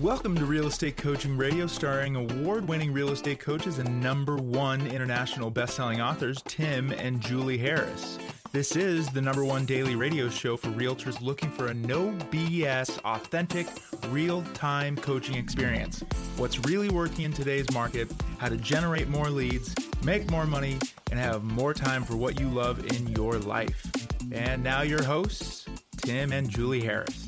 Welcome to Real Estate Coaching Radio, starring award-winning real estate coaches and #1 international best-selling authors, Tim and Julie Harris. This is the #1 daily radio show for realtors looking for a no BS, authentic, real-time coaching experience. What's really working in today's market, how to generate more leads, make more money, and have more time for what you love in your life. And now your hosts, Tim and Julie Harris.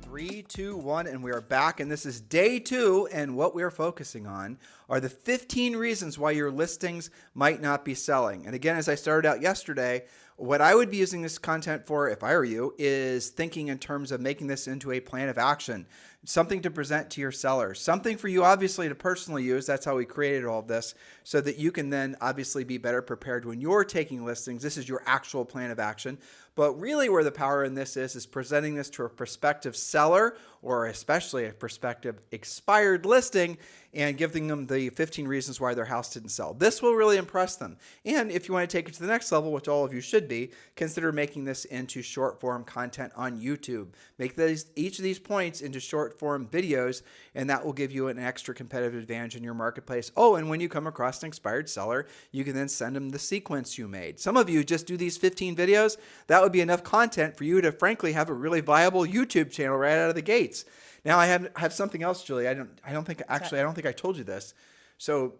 3, 2, 1, and we are back, and this is day 2, and what we are focusing on are the 15 reasons why your listings might not be selling. And again, as I started out yesterday, what I would be using this content for, if I were you, is thinking in terms of making this into a plan of action, something to present to your sellers, something for you obviously to personally use. That's how we created all of this, so that you can then obviously be better prepared when you're taking listings. This is your actual plan of action. But really where the power in this is presenting this to a prospective seller, or especially a prospective expired listing, and giving them the 15 reasons why their house didn't sell. This will really impress them. And if you want to take it to the next level, which all of you should be, consider making this into short form content on YouTube. Make each of these points into short form videos, and that will give you an extra competitive advantage in your marketplace. Oh, and when you come across an expired seller, you can then send them the sequence you made. Some of you just do these 15 videos. That would be enough content for you to frankly have a really viable YouTube channel right out of the gates. Now I have something else, Julie. I don't think I told you this. So,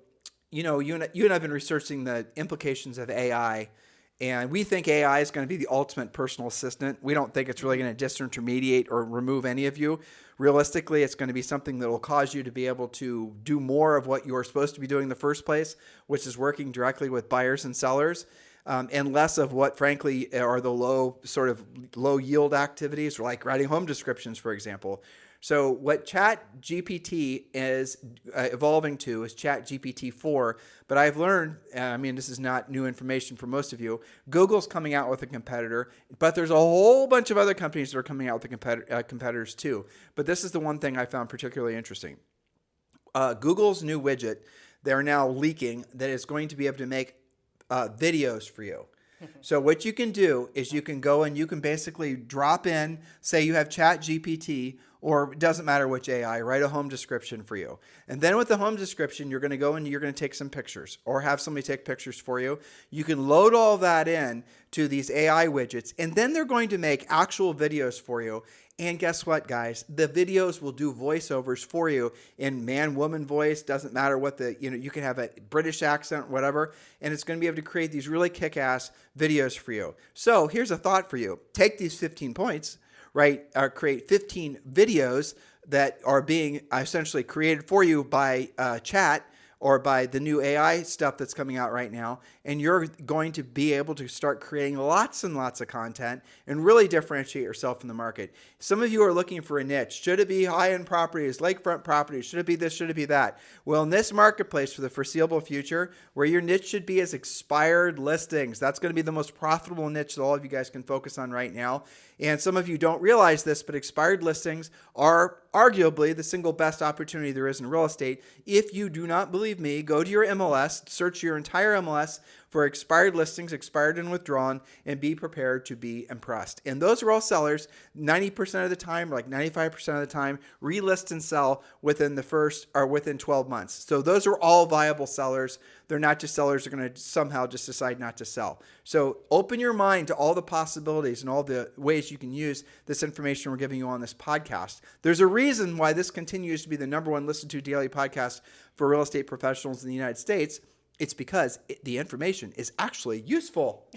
you and I have been researching the implications of AI, and we think AI is going to be the ultimate personal assistant. We don't think it's really going to disintermediate or remove any of you. Realistically, it's going to be something that will cause you to be able to do more of what you're supposed to be doing in the first place, which is working directly with buyers and sellers. And less of what, frankly, are the low yield activities, like writing home descriptions, for example. So what ChatGPT is evolving to is ChatGPT-4. But I've learned, this is not new information for most of you, Google's coming out with a competitor, but there's a whole bunch of other companies that are coming out with competitors too. But this is the one thing I found particularly interesting. Google's new widget, they're now leaking, that is going to be able to make videos for you. So what you can do is you can go and you can basically drop in, say you have ChatGPT, or it doesn't matter which AI, write a home description for you. And then with the home description, you're going to go and you're going to take some pictures or have somebody take pictures for you. You can load all that in to these AI widgets, and then they're going to make actual videos for you. And guess what, guys? The videos will do voiceovers for you in man-woman voice. Doesn't matter what you can have a British accent, whatever. And it's going to be able to create these really kick-ass videos for you. So here's a thought for you. Take these 15 points, right? Create 15 videos that are being essentially created for you by chat or by the new AI stuff that's coming out right now, and you're going to be able to start creating lots and lots of content and really differentiate yourself in the market. Some of you are looking for a niche. Should it be high-end properties, lakefront properties? Should it be this? Should it be that? Well, in this marketplace for the foreseeable future, where your niche should be is expired listings. That's going to be the most profitable niche that all of you guys can focus on right now. And some of you don't realize this, but expired listings are arguably the single best opportunity there is in real estate. If you do not believe me, go to your MLS, search your entire MLS for expired listings, expired and withdrawn, and be prepared to be impressed. And those are all sellers 90% of the time, like 95% of the time, relist and sell within within 12 months. So those are all viable sellers. They're not just sellers that are going to somehow just decide not to sell. So open your mind to all the possibilities and all the ways you can use this information we're giving you on this podcast. There's a reason why this continues to be the #1 listened to daily podcast for real estate professionals in the United States. It's because the information is actually useful.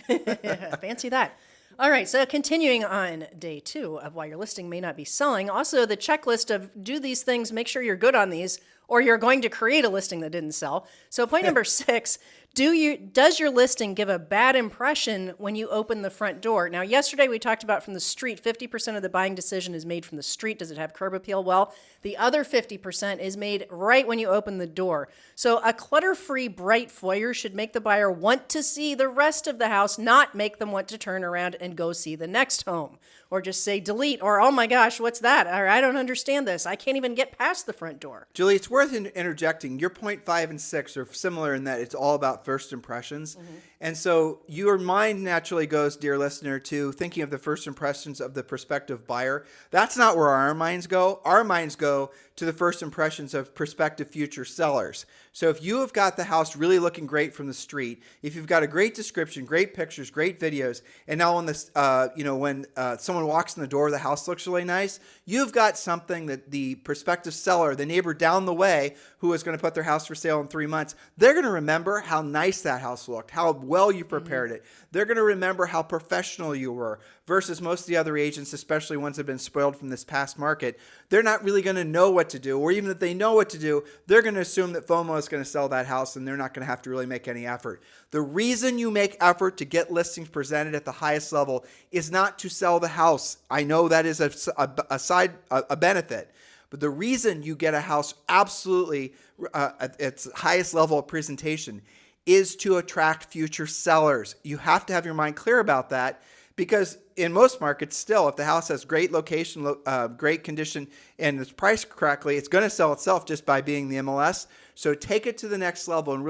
Fancy that. All right, so continuing on day 2 of why your listing may not be selling, also the checklist of do these things, make sure you're good on these, or you're going to create a listing that didn't sell. So point number 6, does your listing give a bad impression when you open the front door? Now, yesterday we talked about from the street, 50% of the buying decision is made from the street. Does it have curb appeal? Well, the other 50% is made right when you open the door. So a clutter-free, bright foyer should make the buyer want to see the rest of the house, not make them want to turn around and go see the next home. Or just say delete, or oh my gosh, what's that? Or I don't understand this. I can't even get past the front door. Julie, it's worth interjecting. Your point 5 and 6 are similar in that it's all about first impressions. Mm-hmm. And so your mind naturally goes, dear listener, to thinking of the first impressions of the prospective buyer. That's not where our minds go. Our minds go to the first impressions of prospective future sellers. So if you have got the house really looking great from the street, if you've got a great description, great pictures, great videos, and now when this, when someone walks in the door, the house looks really nice, you've got something that the prospective seller, the neighbor down the way, who is going to put their house for sale in 3 months, they're going to remember how nice that house looked, how well you prepared it. They're going to remember how professional you were versus most of the other agents, especially ones that have been spoiled from this past market. They're not really going to know what to do, or even if they know what to do, they're going to assume that FOMO is going to sell that house and they're not going to have to really make any effort. The reason you make effort to get listings presented at the highest level is not to sell the house. I know that is a benefit. But the reason you get a house absolutely at its highest level of presentation is to attract future sellers. You have to have your mind clear about that, because in most markets still, if the house has great location, great condition, and it's priced correctly, it's going to sell itself just by being the MLS. So take it to the next level and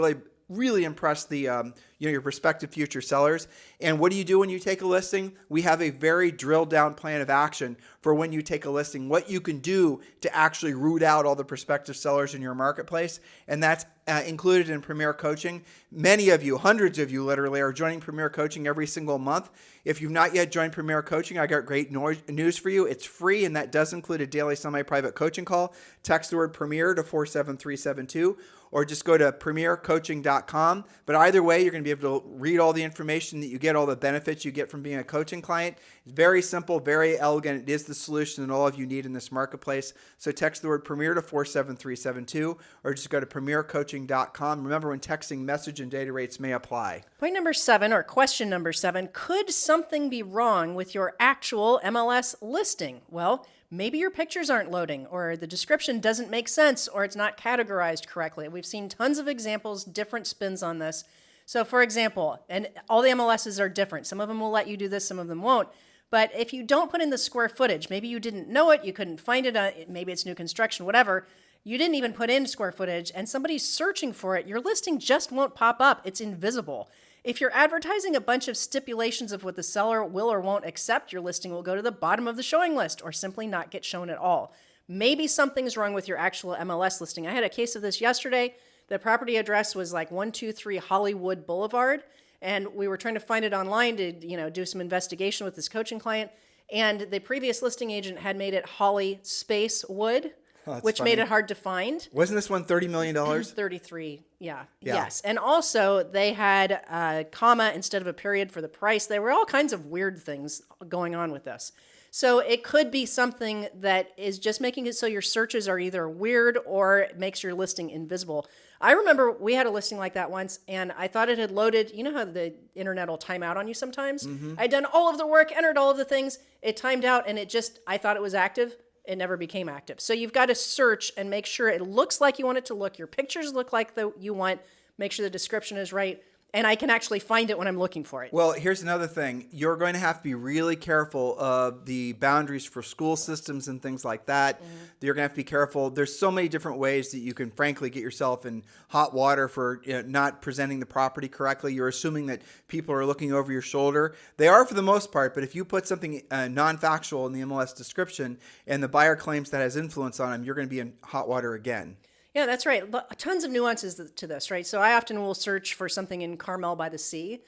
really impress the your prospective future sellers. And what do you do when you take a listing? We have a very drilled down plan of action for when you take a listing, what you can do to actually root out all the prospective sellers in your marketplace. And that's included in Premier Coaching. Many of you, hundreds of you literally, are joining Premier Coaching every single month. If you've not yet joined Premier Coaching, I got great news for you. It's free, and that does include a daily semi-private coaching call. Text the word Premier to 47372, or just go to premiercoaching.com. But either way, you're going to be able to read all the information that you get, all the benefits you get from being a coaching client. It's very simple, very elegant. It is the solution that all of you need in this marketplace. So text the word Premier to 47372, or just go to premiercoaching.com. Remember, when texting, message and data rates may apply. Point number 7, or question number 7, could something be wrong with your actual MLS listing? Well, maybe your pictures aren't loading, or the description doesn't make sense, or it's not categorized correctly. We've seen tons of examples, different spins on this. So for example, and all the MLSs are different. Some of them will let you do this, some of them won't. But if you don't put in the square footage, maybe you didn't know it, you couldn't find it, maybe it's new construction, whatever, you didn't even put in square footage and somebody's searching for it, your listing just won't pop up. It's invisible. If you're advertising a bunch of stipulations of what the seller will or won't accept, your listing will go to the bottom of the showing list or simply not get shown at all. Maybe something's wrong with your actual MLS listing. I had a case of this yesterday. The property address was like 123 Hollywood Boulevard, and we were trying to find it online to, do some investigation with this coaching client. And the previous listing agent had made it Holly Space Wood, which made it hard to find. Wasn't this one $30 million? 33, yeah. Yes. And also they had a comma instead of a period for the price. There were all kinds of weird things going on with this. So it could be something that is just making it so your searches are either weird or it makes your listing invisible. I remember we had a listing like that once, and I thought it had loaded. You know how the internet will time out on you sometimes? Mm-hmm. I'd done all of the work, entered all of the things. It timed out, and I thought it was active. It never became active. So you've got to search and make sure it looks like you want it to look. Your pictures look like you want. Make sure the description is right. And I can actually find it when I'm looking for it. Well, here's another thing. You're going to have to be really careful of the boundaries for school systems and things like that. Mm-hmm. You're going to have to be careful. There's so many different ways that you can, frankly, get yourself in hot water for not presenting the property correctly. You're assuming that people are looking over your shoulder. They are for the most part, but if you put something non-factual in the MLS description and the buyer claims that has influence on them, you're going to be in hot water again. Yeah, that's right. Tons of nuances to this, right? So I often will search for something in Carmel by the Sea,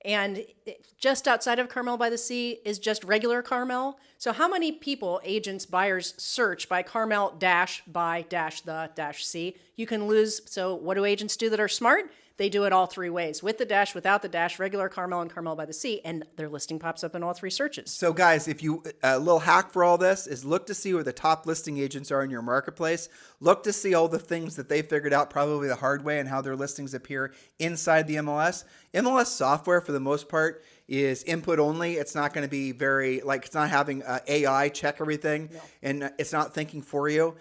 and just outside of Carmel by the Sea is just regular Carmel. So how many people, agents, buyers, search by Carmel by the sea? You can lose. So what do agents do that are smart? They do it all 3 ways: with the dash, without the dash, regular Carmel, and Carmel by the Sea, and their listing pops up in all 3 searches. So guys, if you a little hack for all this is look to see where the top listing agents are in your marketplace. Look to see all the things that they figured out probably the hard way and how their listings appear inside the MLS. MLS software, for the most part, is input only. It's not going to be it's not having AI check everything, no. And it's not thinking for you.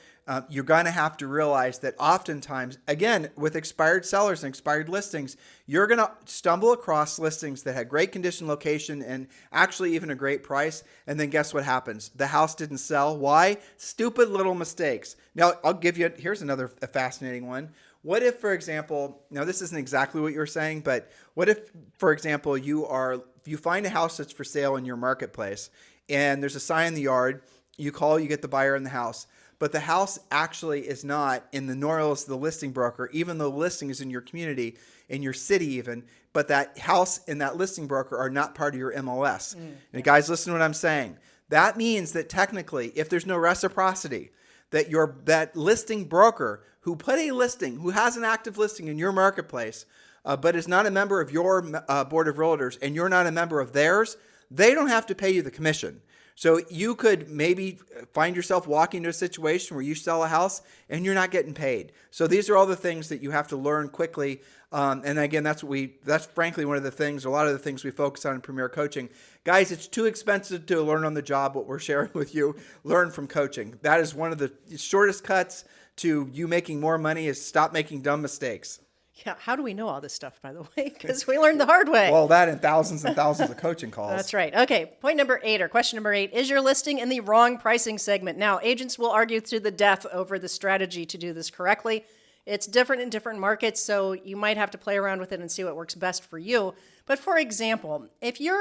You're going to have to realize that oftentimes, again, with expired sellers and expired listings, you're going to stumble across listings that had great condition, location, and actually even a great price. And then guess what happens? The house didn't sell. Why? Stupid little mistakes. Now, here's another fascinating one. What if, for example, now this isn't exactly what you're saying, but what if, for example, you find a house that's for sale in your marketplace and there's a sign in the yard, you call, you get the buyer in the house, but the house actually is not in the Norrells, the listing broker, even though the listing is in your community, in your city even, but that house and that listing broker are not part of your MLS. And guys, listen to what I'm saying. That means that technically, if there's no reciprocity, that listing broker who put a listing, who has an active listing in your marketplace, but is not a member of your board of realtors and you're not a member of theirs, they don't have to pay you the commission. So you could maybe find yourself walking into a situation where you sell a house and you're not getting paid. So these are all the things that you have to learn quickly. And again, that's frankly one of the things, a lot of the things we focus on in Premier Coaching. Guys, it's too expensive to learn on the job what we're sharing with you. Learn from coaching. That is one of the shortest cuts to you making more money, is stop making dumb mistakes. Yeah, how do we know all this stuff, by the way? Because we learned the hard way. Well, that and thousands of coaching calls. That's right. Okay, point number 8, or question number 8, is your listing in the wrong pricing segment? Now, agents will argue to the death over the strategy to do this correctly. It's different in different markets, so you might have to play around with it and see what works best for you. But for example, if you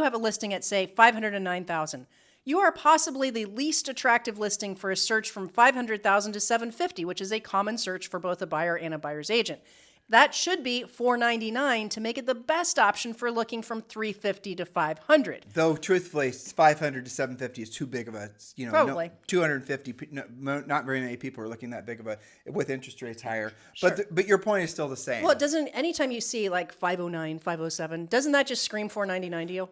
have a listing at, say, $509,000, you are possibly the least attractive listing for a search from $500,000 to $750,000, which is a common search for both a buyer and a buyer's agent. That should be $499 to make it the best option for looking from $350 to $500. Though truthfully, $500 to $750 is too big of a, Probably. 250. Not very many people are looking that big of a, with interest rates higher. Sure. But your point is still the same. Well, it doesn't. Anytime you see like 509, 507, doesn't that just scream $499 to you?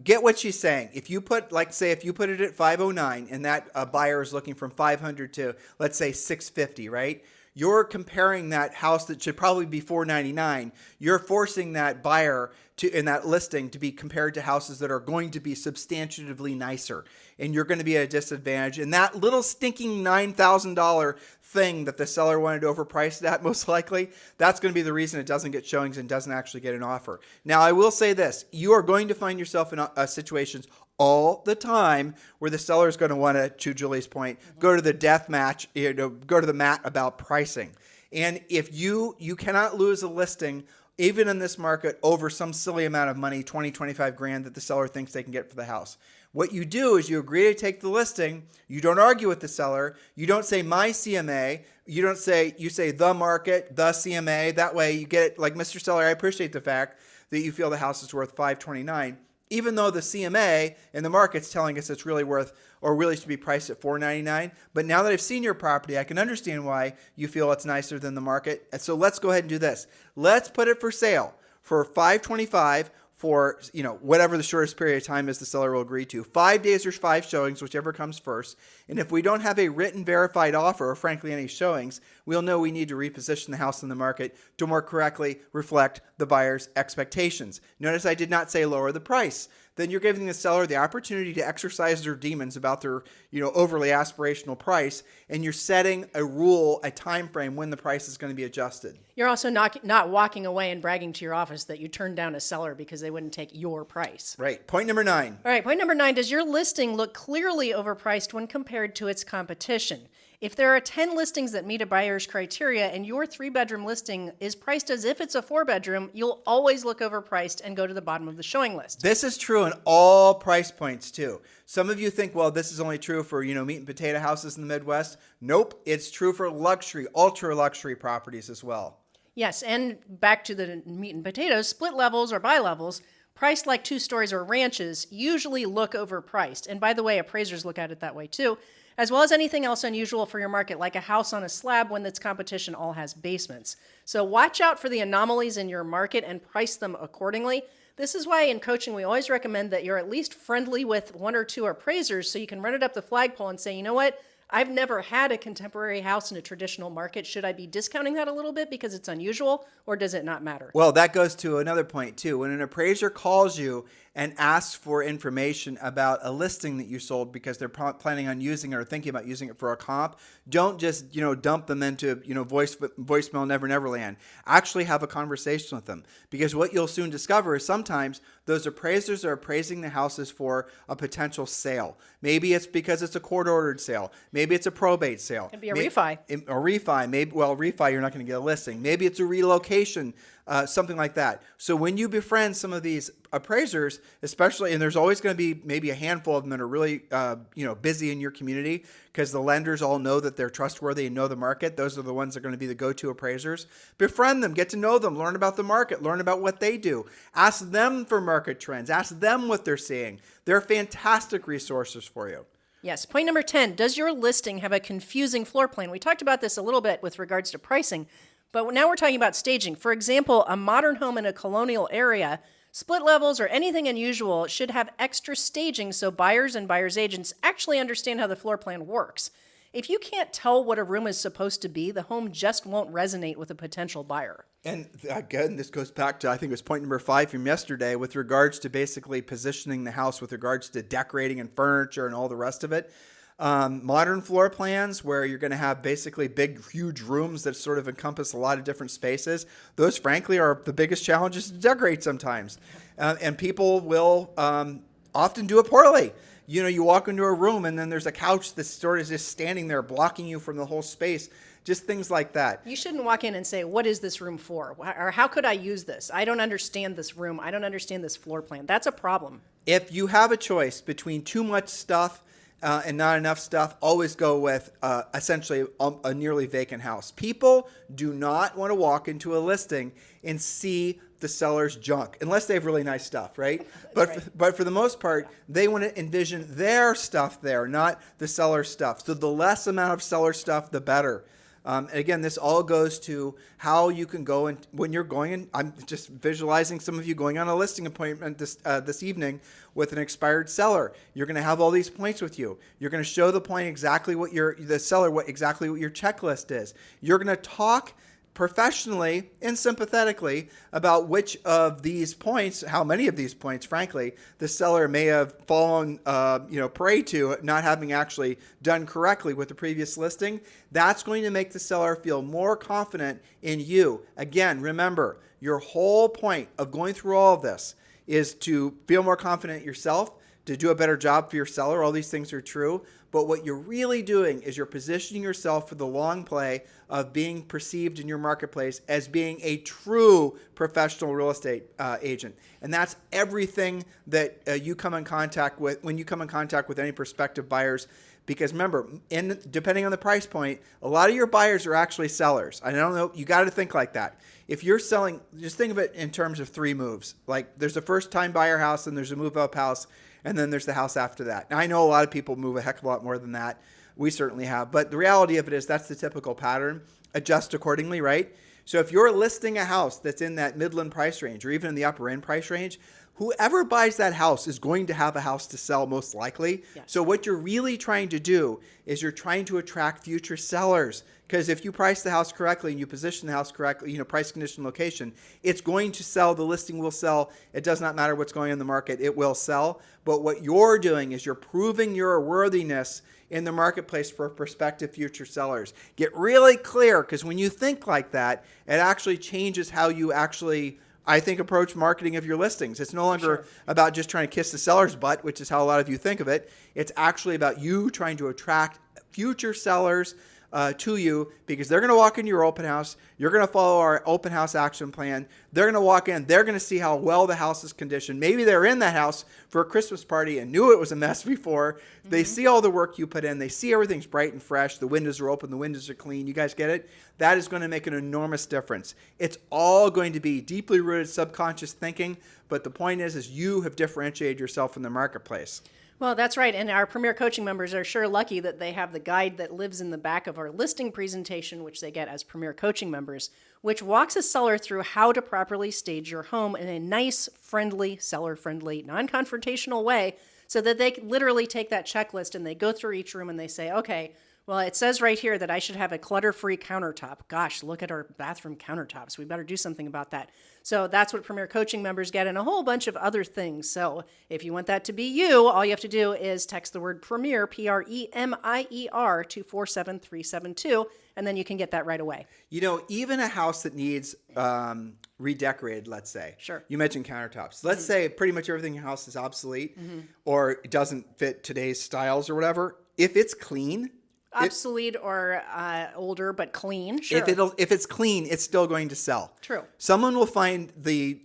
Get what she's saying. If you put, if you put it at 509 and that buyer is looking from 500 to, let's say, 650, right? You're comparing that house that should probably be $499. You're forcing that buyer in that listing to be compared to houses that are going to be substantively nicer, and you're going to be at a disadvantage. And that little stinking $9,000 thing that the seller wanted to overprice it at, most likely, that's going to be the reason it doesn't get showings and doesn't actually get an offer. Now, I will say this: you are going to find yourself in situations all the time where the seller is going to want to Julie's point, go to the death match, go to the mat about pricing. And if you cannot lose a listing, even in this market, over some silly amount of money, 20, 25 grand that the seller thinks they can get for the house. What you do is you agree to take the listing. You don't argue with the seller. You don't say my CMA. You say the market, the CMA. That way you get it. Like, Mr. Seller, I appreciate the fact that you feel the house is worth $529. Even though the CMA and the market's telling us it's really worth, or really should be priced at $499. But now that I've seen your property, I can understand why you feel it's nicer than the market. And so let's go ahead and do this. Let's put it for sale for $525 for, whatever the shortest period of time is the seller will agree to. 5 days or 5 showings, whichever comes first. And if we don't have a written verified offer, or frankly any showings, we'll know we need to reposition the house in the market to more correctly reflect the buyer's expectations. Notice I did not say lower the price. Then you're giving the seller the opportunity to exercise their demons about their, overly aspirational price, and you're setting a rule, a time frame when the price is going to be adjusted. You're also not walking away and bragging to your office that you turned down a seller because they wouldn't take your price. Right. Point number 9. All right. Point number 9, does your listing look clearly overpriced when compared to its competition? If there are 10 listings that meet a buyer's criteria and your 3-bedroom listing is priced as if it's a 4-bedroom, you'll always look overpriced and go to the bottom of the showing list. This is true in all price points too. Some of you think, well, this is only true for, meat and potato houses in the Midwest. Nope. It's true for luxury, ultra luxury properties as well. Yes. And back to the meat and potatoes, split levels or bi-levels, priced like 2 stories or ranches, usually look overpriced. And by the way, appraisers look at it that way too, as well as anything else unusual for your market, like a house on a slab when its competition all has basements. So watch out for the anomalies in your market and price them accordingly. This is why in coaching we always recommend that you're at least friendly with 1 or 2 appraisers so you can run it up the flagpole and say, you know what? I've never had a contemporary house in a traditional market. Should I be discounting that a little bit because it's unusual, or does it not matter? Well, that goes to another point too. When an appraiser calls you and asks for information about a listing that you sold because they're planning on using it or thinking about using it for a comp, don't just, dump them into, voicemail never land. Actually have a conversation with them, because what you'll soon discover is sometimes those appraisers are appraising the houses for a potential sale. Maybe it's because it's a court-ordered sale. Maybe it's a probate sale. It could be a refi. A refi. Maybe, refi, you're not going to get a listing. Maybe it's a relocation, something like that. So when you befriend some of these appraisers, especially, and there's always going to be maybe a handful of them that are really, busy in your community, because the lenders all know that they're trustworthy and know the market. Those are the ones that are going to be the go-to appraisers. Befriend them, get to know them, learn about the market, learn about what they do. Ask them for market trends. Ask them what they're seeing. They're fantastic resources for you. Yes. Point number 10, does your listing have a confusing floor plan? We talked about this a little bit with regards to pricing, but now we're talking about staging. For example, a modern home in a colonial area, split levels or anything unusual should have extra staging so buyers and buyers' agents actually understand how the floor plan works. If you can't tell what a room is supposed to be, the home just won't resonate with a potential buyer. And again, this goes back to, I think it was point number 5 from yesterday, with regards to basically positioning the house with regards to decorating and furniture and all the rest of it. Modern floor plans where you're going to have basically big, huge rooms that sort of encompass a lot of different spaces. Those, frankly, are the biggest challenges to decorate sometimes. And people will often do it poorly. You walk into a room and then there's a couch that's sort of just standing there blocking you from the whole space. Just things like that. You shouldn't walk in and say, what is this room for? Or how could I use this? I don't understand this room. I don't understand this floor plan. That's a problem. If you have a choice between too much stuff and not enough stuff, always go with essentially a nearly vacant house. People do not want to walk into a listing and see the seller's junk, unless they have really nice stuff, right? But for the most part, they want to envision their stuff there, not the seller's stuff. So the less amount of seller stuff, the better. And again, this all goes to how you can go, and when you're going in, I'm just visualizing some of you going on a listing appointment this evening with an expired seller. You're going to have all these points with you. You're going to show the point exactly what the seller, exactly what your checklist is. You're going to talk professionally and sympathetically about which of these points, how many of these points, frankly, the seller may have fallen, prey to, not having actually done correctly with the previous listing. That's going to make the seller feel more confident in you. Again, remember, your whole point of going through all of this is to feel more confident in yourself, to do a better job for your seller. All these things are true. But what you're really doing is you're positioning yourself for the long play of being perceived in your marketplace as being a true professional real estate agent. And that's everything that you come in contact with when you come in contact with any prospective buyers. Because remember, depending on the price point, a lot of your buyers are actually sellers. I don't know, you got to think like that. If you're selling, just think of it in terms of 3 moves. Like there's a first-time buyer house, and there's a move-up house, and then there's the house after that. Now, I know a lot of people move a heck of a lot more than that. We certainly have. But the reality of it is that's the typical pattern. Adjust accordingly, right? So if you're listing a house that's in that Midland price range or even in the upper end price range, whoever buys that house is going to have a house to sell most likely. Yes. So what you're really trying to do is you're trying to attract future sellers. Because if you price the house correctly and you position the house correctly, price, condition, location, it's going to sell. The listing will sell. It does not matter what's going on in the market. It will sell. But what you're doing is you're proving your worthiness in the marketplace for prospective future sellers. Get really clear, because when you think like that, it actually changes how you actually, I think, approach marketing of your listings. It's no longer about just trying to kiss the seller's butt, which is how a lot of you think of it. It's actually about you trying to attract future sellers to you, because they're going to walk into your open house. You're going to follow our open house action plan. They're going to walk in. They're going to see how well the house is conditioned. Maybe they're in that house for a Christmas party and knew it was a mess before. Mm-hmm. They see all the work you put in. They see everything's bright and fresh. The windows are open. The windows are clean. You guys get it? That is going to make an enormous difference. It's all going to be deeply rooted subconscious thinking. But the point is you have differentiated yourself in the marketplace. Well, that's right. And our Premier Coaching members are sure lucky that they have the guide that lives in the back of our listing presentation, which they get as Premier Coaching members, which walks a seller through how to properly stage your home in a nice, friendly, seller-friendly, non-confrontational way so that they literally take that checklist and they go through each room and they say, okay, well, it says right here that I should have a clutter-free countertop. Gosh, look at our bathroom countertops. We better do something about that. So that's what Premier Coaching members get, and a whole bunch of other things. So if you want that to be you, all you have to do is text the word Premier, P-R-E-M-I-E-R, to 47372, and then you can get that right away. You know, even a house that needs redecorated, let's say. Sure. You mentioned countertops. Let's say pretty much everything in your house is obsolete or it doesn't fit today's styles or whatever. If it's clean... Obsolete or older, but clean. Sure. If it's clean, it's still going to sell. True. Someone will find the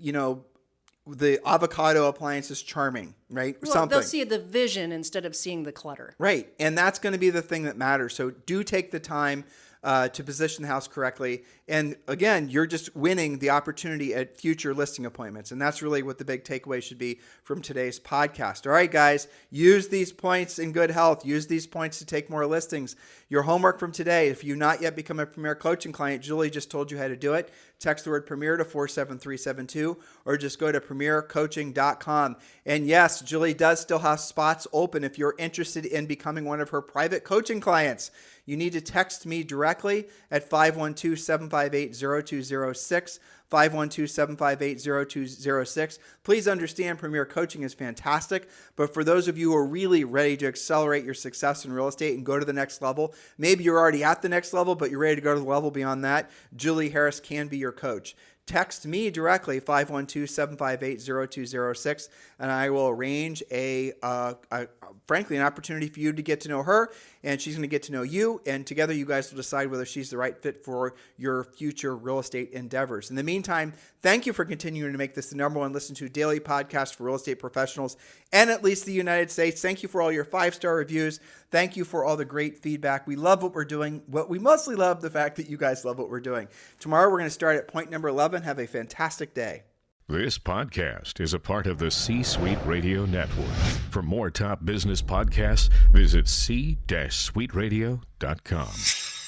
avocado appliances charming, right? Well, they'll see the vision instead of seeing the clutter. Right. And that's going to be the thing that matters. So do take the time to position the house correctly. And again, you're just winning the opportunity at future listing appointments. And that's really what the big takeaway should be from today's podcast. All right, guys, use these points in good health. Use these points to take more listings. Your homework from today, if you've not yet become a Premier Coaching client, Julie just told you how to do it. Text the word Premier to 47372 or just go to premiercoaching.com. And yes, Julie does still have spots open if you're interested in becoming one of her private coaching clients. You need to text me directly at 512-758-0206, 512-758-0206. Please understand Premier Coaching is fantastic, but for those of you who are really ready to accelerate your success in real estate and go to the next level, maybe you're already at the next level, but you're ready to go to the level beyond that, Julie Harris can be your coach. Text me directly, 512-758-0206, and I will arrange frankly, an opportunity for you to get to know her, and she's going to get to know you, and together you guys will decide whether she's the right fit for your future real estate endeavors. In the meantime, thank you for continuing to make this the number one listened to daily podcast for real estate professionals and at least the United States. Thank you for all your 5-star reviews. Thank you for all the great feedback. We love what we're doing. What we mostly love the fact that you guys love what we're doing. Tomorrow we're going to start at point number 11. Have a fantastic day. This podcast is a part of the C-Suite Radio Network. For more top business podcasts, visit c-suiteradio.com.